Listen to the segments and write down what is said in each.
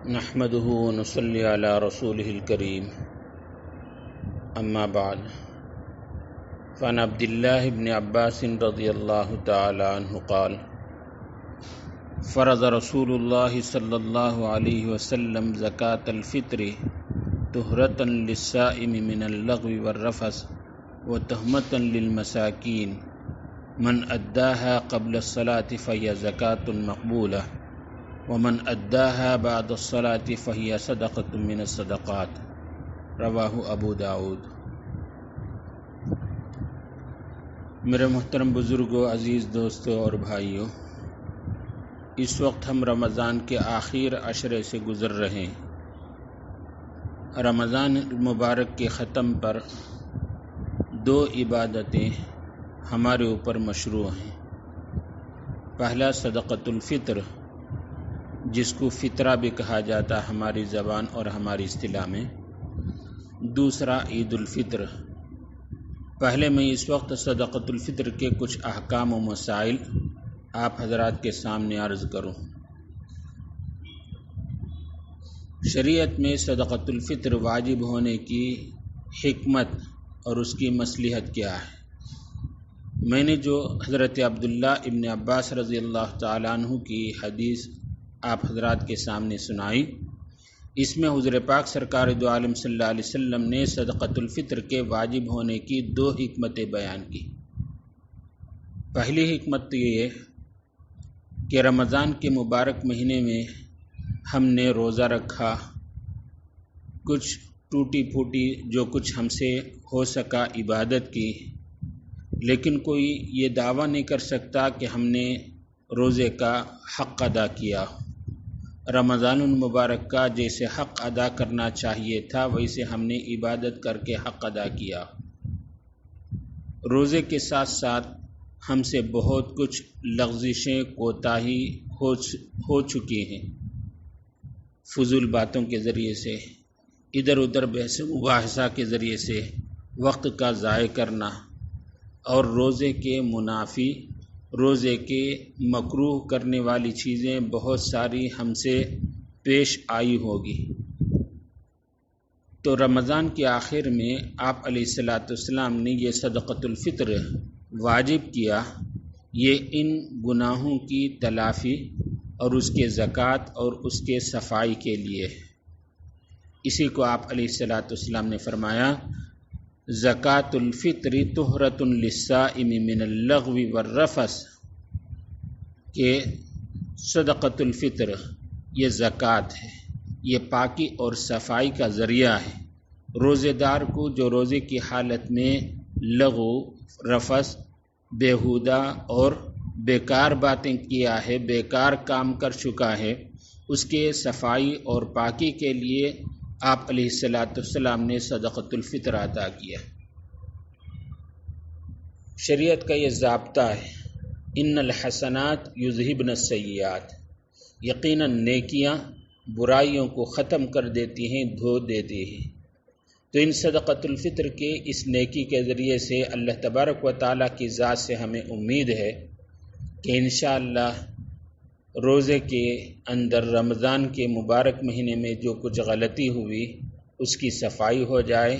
نحمده ونصلي على رسوله الكريم اما بعد فعن عبد الله بن عباس رضي الله تعالى عنه قال فرض رسول الله صلى الله عليه وسلم زكاة الفطر طهرة للصائم من اللغو والرفث وتهمة للمساكين من أداها قبل الصلاة فهي زكاة مقبولة ومن أداها بعد الصلاة فهي صدقة من الصدقات رواہ ابو داؤد۔ میرے محترم بزرگوں، عزیز دوستوں اور بھائیوں، اس وقت ہم رمضان کے آخر عشرے سے گزر رہے ہیں۔ رمضان المبارک کے ختم پر دو عبادتیں ہمارے اوپر مشروع ہیں۔ پہلا صدقۃ الفطر، جس کو فطرہ بھی کہا جاتا ہے ہماری زبان اور ہماری اصطلاح میں۔ دوسرا عید الفطر۔ پہلے میں اس وقت صدقۃ الفطر کے کچھ احکام و مسائل آپ حضرات کے سامنے عرض کروں۔ شریعت میں صدقۃ الفطر واجب ہونے کی حکمت اور اس کی مصلحت کیا ہے؟ میں نے جو حضرت عبداللہ ابن عباس رضی اللہ تعالیٰ عنہ کی حدیث آپ حضرات کے سامنے سنائی، اس میں حضور پاک سرکار دو عالم صلی اللہ علیہ وسلم نے صدقۃ الفطر کے واجب ہونے کی دو حکمتیں بیان کی۔ پہلی حکمت تو یہ کہ رمضان کے مبارک مہینے میں ہم نے روزہ رکھا، کچھ ٹوٹی پھوٹی جو کچھ ہم سے ہو سکا عبادت کی، لیکن کوئی یہ دعویٰ نہیں کر سکتا کہ ہم نے روزے کا حق ادا کیا۔ رمضان المبارک کا جیسے حق ادا کرنا چاہیے تھا ویسے ہم نے عبادت کر کے حق ادا کیا۔ روزے کے ساتھ ساتھ ہم سے بہت کچھ لغزشیں کوتاہی ہو چکی ہیں، فضول باتوں کے ذریعے سے، ادھر ادھر بحث مباحثہ کے ذریعے سے وقت کا ضائع کرنا، اور روزے کے منافی، روزے کے مکروہ کرنے والی چیزیں بہت ساری ہم سے پیش آئی ہوگی۔ تو رمضان کے آخر میں آپ علیہ الصلاۃ والسلام نے یہ صدقۃ الفطر واجب کیا، یہ ان گناہوں کی تلافی اور اس کے زکوٰۃ اور اس کے صفائی کے لیے۔ اسی کو آپ علیہ الصلاۃ والسلام نے فرمایا، زکوٰۃ الفطر طہرۃ للصائم من اللغو والرفث، کہ صدقۃ الفطر یہ زکوٰۃ ہے، یہ پاکی اور صفائی کا ذریعہ ہے۔ روزے دار کو جو روزے کی حالت میں لغو، رفث، بیہودہ اور بیکار باتیں کیا ہے، بیکار کام کر چکا ہے، اس کے صفائی اور پاکی کے لیے آپ علیہ الصلاۃ والسلام نے صدقۃ الفطر عطا کیا۔ شریعت کا یہ ضابطہ ہے، ان الحسنات یذہبن السیئات، یقیناً نیکیاں برائیوں کو ختم کر دیتی ہیں، دھو دیتی ہیں۔ تو ان صدقۃ الفطر کے اس نیکی کے ذریعے سے اللہ تبارک و تعالیٰ کی ذات سے ہمیں امید ہے کہ انشاءاللہ روزے کے اندر رمضان کے مبارک مہینے میں جو کچھ غلطی ہوئی اس کی صفائی ہو جائے،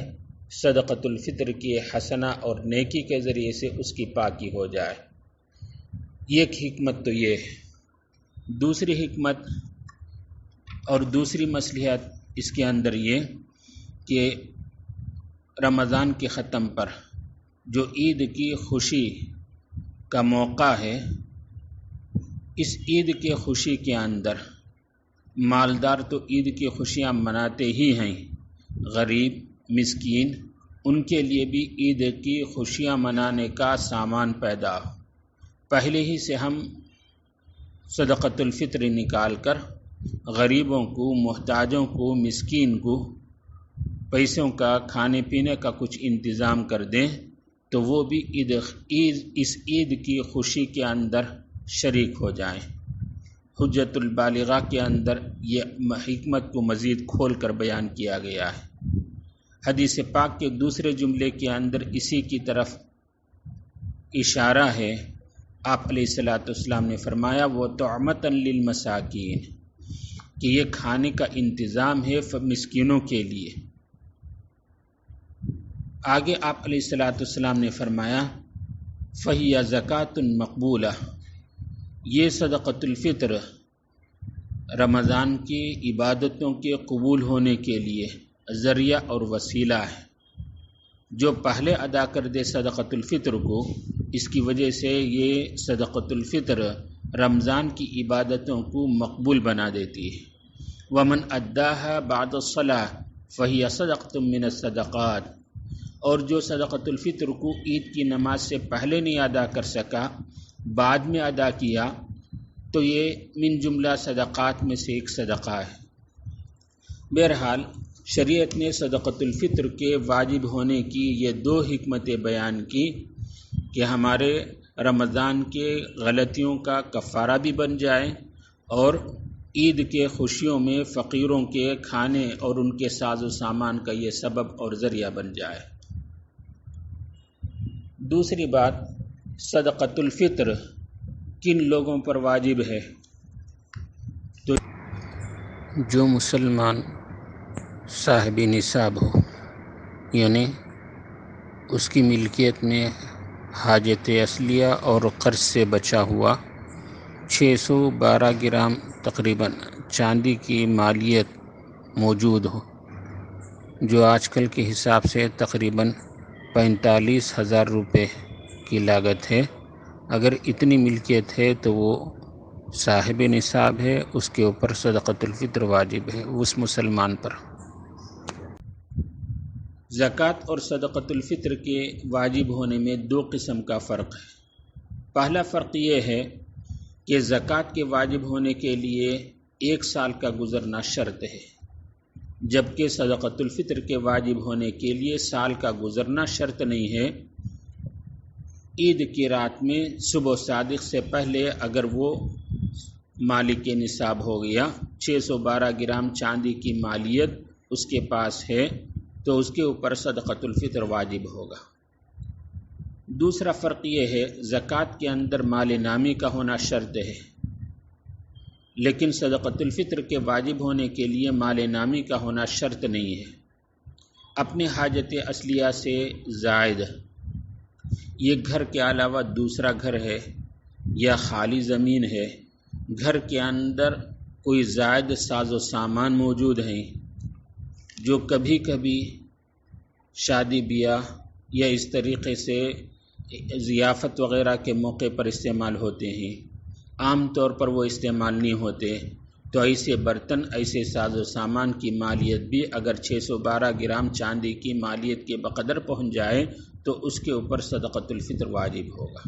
صدقۃ الفطر کی حسنہ اور نیکی کے ذریعے سے اس کی پاکی ہو جائے۔ ایک حکمت تو یہ ہے۔ دوسری حکمت اور دوسری مصلحت اس کے اندر یہ کہ رمضان کے ختم پر جو عید کی خوشی کا موقع ہے، اس عید کی خوشی کے اندر مالدار تو عید کی خوشیاں مناتے ہی ہیں، غریب، مسکین، ان کے لیے بھی عید کی خوشیاں منانے کا سامان پیدا ہو۔ پہلے ہی سے ہم صدقۃ الفطر نکال کر غریبوں کو، محتاجوں کو، مسکین کو پیسوں کا، کھانے پینے کا کچھ انتظام کر دیں تو وہ بھی اس عید کی خوشی کے اندر شریک ہو جائیں۔ حجت البالغہ کے اندر یہ حکمت کو مزید کھول کر بیان کیا گیا ہے۔ حدیث پاک کے دوسرے جملے کے اندر اسی کی طرف اشارہ ہے۔ آپ علیہ الصلاۃ والسلام نے فرمایا، وہ طعمۃ للمساکین، کہ یہ کھانے کا انتظام ہے مسکینوں کے لیے۔ آگے آپ علیہ الصلوۃ والسلام نے فرمایا فَهِيَ زَكَاةٌ مَقْبُولَةٌ، یہ صدقۃ الفطر رمضان کی عبادتوں کے قبول ہونے کے لیے ذریعہ اور وسیلہ ہے۔ جو پہلے ادا کر دے صدقۃ الفطر کو، اس کی وجہ سے یہ صدقۃ الفطر رمضان کی عبادتوں کو مقبول بنا دیتی ہے۔ وَمَنْ أَدَّاهَا بَعْدَ الصَّلَاةِ فَهِيَ صَدَقَةٌ مِّنَ الصَّدَقَاتِ، اور جو صدقۃ الفطر کو عید کی نماز سے پہلے نہیں ادا کر سکا، بعد میں ادا کیا، تو یہ من جملہ صدقات میں سے ایک صدقہ ہے۔ بہرحال شریعت نے صدقۃ الفطر کے واجب ہونے کی یہ دو حکمتیں بیان کی کہ ہمارے رمضان کے غلطیوں کا کفارہ بھی بن جائے، اور عید کے خوشیوں میں فقیروں کے کھانے اور ان کے ساز و سامان کا یہ سبب اور ذریعہ بن جائے۔ دوسری بات، صدقۃ الفطر کن لوگوں پر واجب ہے؟ تو جو مسلمان صاحب نصاب ہو، یعنی اس کی ملکیت میں حاجت اصلیہ اور قرض سے بچا ہوا 612 گرام تقریباً چاندی کی مالیت موجود ہو، جو آج کل کے حساب سے تقریباً 45,000 روپے کی لاگت ہے۔ اگر اتنی ملکیت ہے تو وہ صاحب نصاب ہے، اس کے اوپر صدقۃ الفطر واجب ہے اس مسلمان پر۔ زکوٰۃ اور صدقۃ الفطر کے واجب ہونے میں دو قسم کا فرق ہے۔ پہلا فرق یہ ہے کہ زکوٰۃ کے واجب ہونے کے لیے 1 سال کا گزرنا شرط ہے، جبکہ صدقۃ الفطر کے واجب ہونے کے لیے سال کا گزرنا شرط نہیں ہے۔ عید کی رات میں صبح صادق سے پہلے اگر وہ مالک نصاب ہو گیا، 612 گرام چاندی کی مالیت اس کے پاس ہے، تو اس کے اوپر صدقۃ الفطر واجب ہوگا۔ دوسرا فرق یہ ہے، زکوٰۃ کے اندر مال نامی کا ہونا شرط ہے، لیکن صدقۃ الفطر کے واجب ہونے کے لیے مال نامی کا ہونا شرط نہیں ہے۔ اپنے حاجت اصلیہ سے زائد، یہ گھر کے علاوہ دوسرا گھر ہے یا خالی زمین ہے، گھر کے اندر کوئی زائد ساز و سامان موجود ہیں جو کبھی کبھی شادی بیاہ یا اس طریقے سے ضیافت وغیرہ کے موقع پر استعمال ہوتے ہیں، عام طور پر وہ استعمال نہیں ہوتے، تو ایسے برتن، ایسے ساز و سامان کی مالیت بھی اگر 612 گرام چاندی کی مالیت کے بقدر پہنچ جائے تو اس کے اوپر صدقۃ الفطر واجب ہوگا۔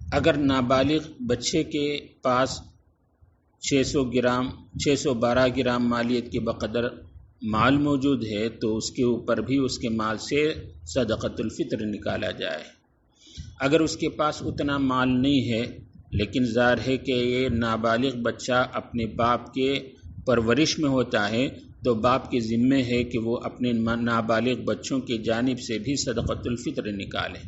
اگر نابالغ بچے کے پاس 612 گرام مالیت کے بقدر مال موجود ہے تو اس کے اوپر بھی اس کے مال سے صدقۃ الفطر نکالا جائے۔ اگر اس کے پاس اتنا مال نہیں ہے، لیکن ظاہر ہے کہ یہ نابالغ بچہ اپنے باپ کے پرورش میں ہوتا ہے، تو باپ کے ذمے ہے کہ وہ اپنے نابالغ بچوں کی جانب سے بھی صدقۃ الفطر نکالے۔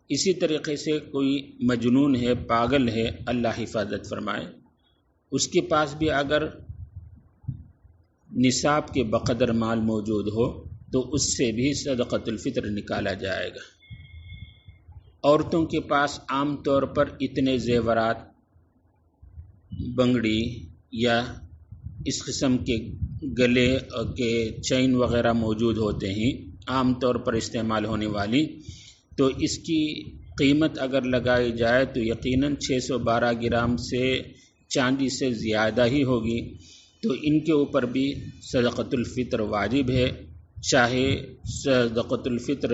اسی طریقے سے کوئی مجنون ہے، پاگل ہے، اللہ حفاظت فرمائے، اس کے پاس بھی اگر نصاب کے بقدر مال موجود ہو تو اس سے بھی صدقۃ الفطر نکالا جائے گا۔ عورتوں کے پاس عام طور پر اتنے زیورات، بنگڑی یا اس قسم کے گلے کے چین وغیرہ موجود ہوتے ہیں، عام طور پر استعمال ہونے والی، تو اس کی قیمت اگر لگائی جائے تو یقیناً 612 گرام سے چاندی سے زیادہ ہی ہوگی، تو ان کے اوپر بھی صدقۃ الفطر واجب ہے، چاہے صدقۃ الفطر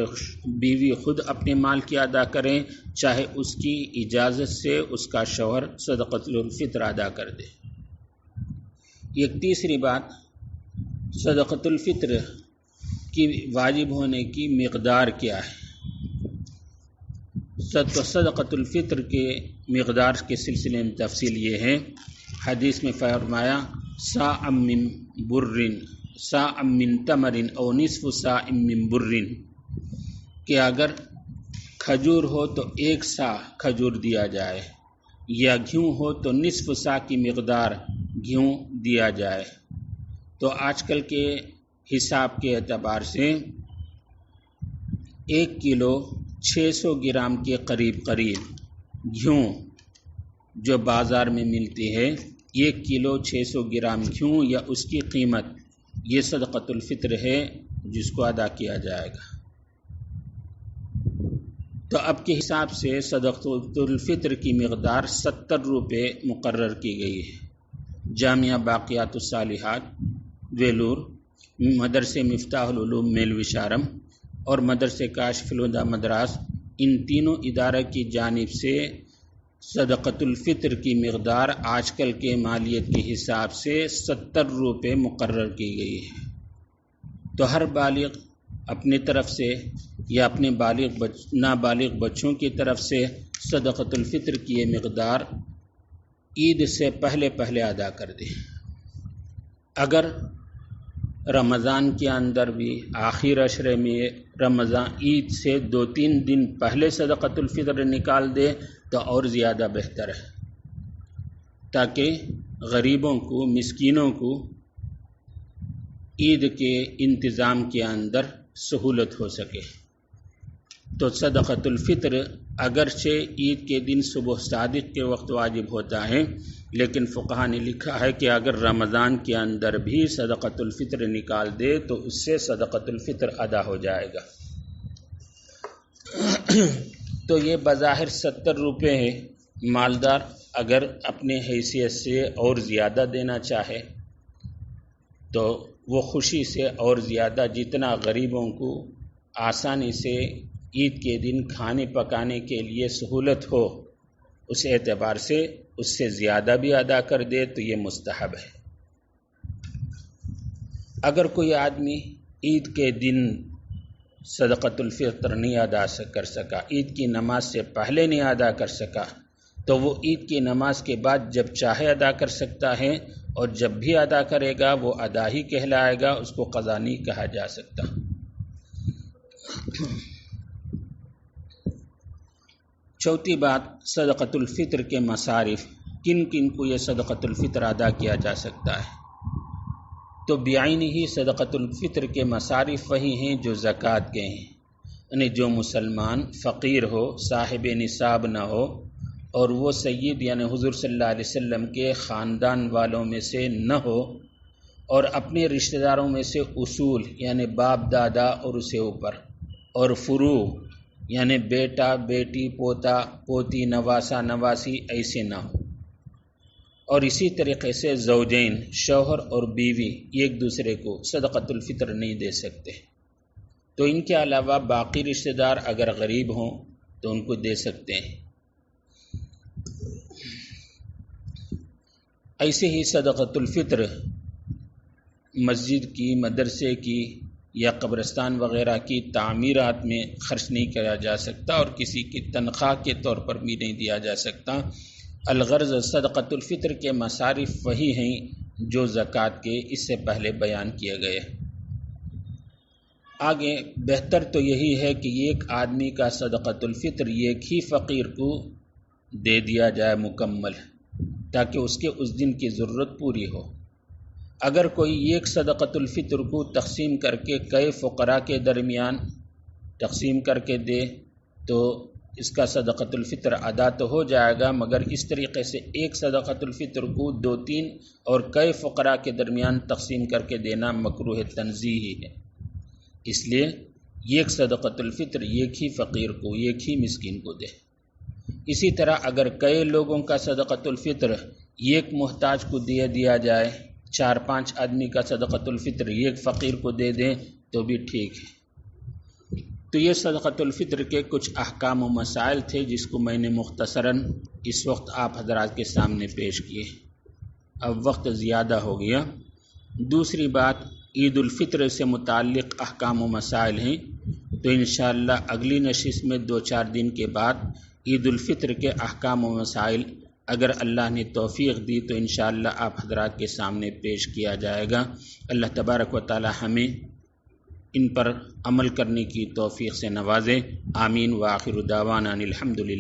بیوی خود اپنے مال کی ادا کریں، چاہے اس کی اجازت سے اس کا شوہر صدقۃ الفطر ادا کر دے۔ ایک تیسری بات، صدقۃ الفطر کی واجب ہونے کی مقدار کیا ہے؟ صدقۃ الفطر کے مقدار کے سلسلے میں تفصیل یہ ہے، حدیث میں فرمایا صاع من بر، صاع من تمر او نصف صاع من بر، کہ اگر کھجور ہو تو 1 صاع کھجور دیا جائے، یا گھیوں ہو تو نصف صاع کی مقدار گھیوں دیا جائے۔ تو آج کل کے حساب کے اعتبار سے 1 کلو 600 گرام کے قریب گھیوں جو بازار میں ملتی ہے، 1 کلو 600 گرام گھیوں یا اس کی قیمت، یہ صدقۃ الفطر ہے جس کو ادا کیا جائے گا۔ تو اب کے حساب سے صدقۃ الفطر کی مقدار 70 روپے مقرر کی گئی ہے۔ جامعہ باقیات الصالحات ویلور، مدرسے مفتاح العلوم میلوی شارم اور مدرسے کاشف الہدیٰ مدراس، ان تینوں ادارہ کی جانب سے صدقۃ الفطر کی مقدار آج کل کے مالیت کے حساب سے 70 روپے مقرر کی گئی ہے۔ تو ہر بالغ اپنی طرف سے یا اپنے نابالغ بچوں کی طرف سے صدقۃ الفطر کی یہ مقدار عید سے پہلے ادا کر دے۔ اگر رمضان کے اندر بھی آخر عشرے میں رمضان عید سے 2-3 دن پہلے صدقۃ الفطر نکال دے تو اور زیادہ بہتر ہے، تاکہ غریبوں کو، مسکینوں کو عید کے انتظام کے اندر سہولت ہو سکے۔ تو صدقۃ الفطر اگرچہ عید کے دن صبح صادق کے وقت واجب ہوتا ہے، لیکن فقہا نے لکھا ہے کہ اگر رمضان کے اندر بھی صدقۃ الفطر نکال دے تو اس سے صدقۃ الفطر ادا ہو جائے گا۔ تو یہ بظاہر 70 روپے ہے۔ مالدار اگر اپنے حیثیت سے اور زیادہ دینا چاہے تو وہ خوشی سے اور زیادہ، جتنا غریبوں کو آسانی سے عید کے دن کھانے پکانے کے لیے سہولت ہو، اس اعتبار سے اس سے زیادہ بھی ادا کر دے تو یہ مستحب ہے۔ اگر کوئی آدمی عید کے دن صدقۃ الفطر نہیں ادا کر سکا، عید کی نماز سے پہلے نہیں ادا کر سکا، تو وہ عید کی نماز کے بعد جب چاہے ادا کر سکتا ہے، اور جب بھی ادا کرے گا وہ ادا ہی کہلائے گا، اس کو قضا نہیں کہا جا سکتا۔ چوتھی بات، صدقۃ الفطر کے مصارف، کن کن کو یہ صدقۃ الفطر ادا کیا جا سکتا ہے؟ تو بعین ہی صدقۃ الفطر کے مصارف وہی ہیں جو زکوٰۃ کے ہیں، یعنی جو مسلمان فقیر ہو، صاحب نصاب نہ ہو، اور وہ سید یعنی حضور صلی اللہ علیہ وسلم کے خاندان والوں میں سے نہ ہو، اور اپنے رشتہ داروں میں سے اصول یعنی باپ دادا اور اسے اوپر، اور فروع یعنی بیٹا بیٹی پوتا پوتی نواسا نواسی ایسے نہ ہو، اور اسی طریقے سے زوجین شوہر اور بیوی ایک دوسرے کو صدقۃ الفطر نہیں دے سکتے۔ تو ان کے علاوہ باقی رشتہ دار اگر غریب ہوں تو ان کو دے سکتے ہیں۔ ایسے ہی صدقۃ الفطر مسجد کی، مدرسے کی یا قبرستان وغیرہ کی تعمیرات میں خرچ نہیں کیا جا سکتا، اور کسی کی تنخواہ کے طور پر بھی نہیں دیا جا سکتا۔ الغرض صدقۃ الفطر کے مصارف وہی ہیں جو زکوٰۃ کے اس سے پہلے بیان کیے گئے۔ آگے بہتر تو یہی ہے کہ ایک آدمی کا صدقۃ الفطر ایک ہی فقیر کو دے دیا جائے مکمل، تاکہ اس کے اس دن کی ضرورت پوری ہو۔ اگر کوئی ایک صدقۃ الفطر کو تقسیم کر کے کئی فقراء کے درمیان تقسیم کر کے دے تو اس کا صدقۃ الفطر ادا تو ہو جائے گا، مگر اس طریقے سے ایک صدقۃ الفطر کو 2-3 اور کئی فقراء کے درمیان تقسیم کر کے دینا مکروہ تنزیہی ہے۔ اس لیے ایک صدقۃ الفطر ایک ہی فقیر کو، ایک ہی مسکین کو دے۔ اسی طرح اگر کئی لوگوں کا صدقۃ الفطر ایک محتاج کو دیا جائے، 4-5 آدمی کا صدقۃ الفطر ایک فقیر کو دے دیں تو بھی ٹھیک ہے۔ تو یہ صدقۃ الفطر کے کچھ احکام و مسائل تھے جس کو میں نے مختصراً اس وقت آپ حضرات کے سامنے پیش کیے۔ اب وقت زیادہ ہو گیا۔ دوسری بات، عید الفطر سے متعلق احکام و مسائل ہیں، تو انشاءاللہ اگلی نشست میں 2-4 دن کے بعد عید الفطر کے احکام و مسائل اگر اللہ نے توفیق دی تو انشاءاللہ آپ حضرات کے سامنے پیش کیا جائے گا۔ اللہ تبارک و تعالی ہمیں ان پر عمل کرنے کی توفیق سے نوازے۔ آمین۔ وآخر دعوانا الحمدللہ۔